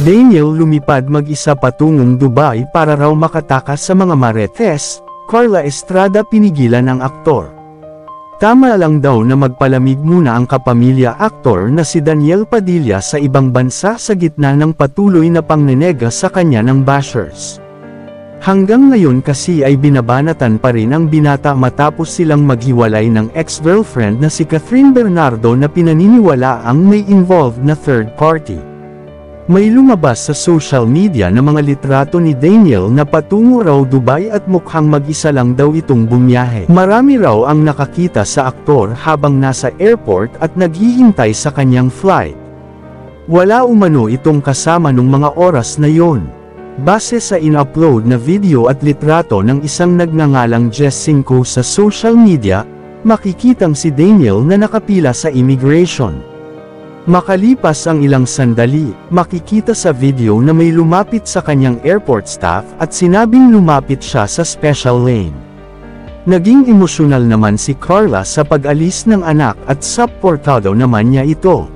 Daniel lumipad mag-isa patungong Dubai para raw makatakas sa mga marites. Carla Estrada pinigilan ang aktor. Tama lang daw na magpalamig muna ang kapamilya aktor na si Daniel Padilla sa ibang bansa sa gitna ng patuloy na pangnenega sa kanya ng bashers. Hanggang ngayon kasi ay binabanatan pa rin ang binata matapos silang maghiwalay ng ex-girlfriend na si Catherine Bernardo na pinaniniwala ang may involved na third party. May lumabas sa social media na mga litrato ni Daniel na patungo raw Dubai at mukhang mag-isa lang daw itong bumiyahe. Marami raw ang nakakita sa aktor habang nasa airport at naghihintay sa kanyang flight. Wala umano itong kasama nung mga oras na yon. Base sa in-upload na video at litrato ng isang nagngangalang Jess Cinco sa social media, makikitang si Daniel na nakapila sa immigration. Makalipas ang ilang sandali, makikita sa video na may lumapit sa kanyang airport staff at sinabing lumapit siya sa special lane. Naging emosyonal naman si Carla sa pag-alis ng anak at supportado naman niya ito.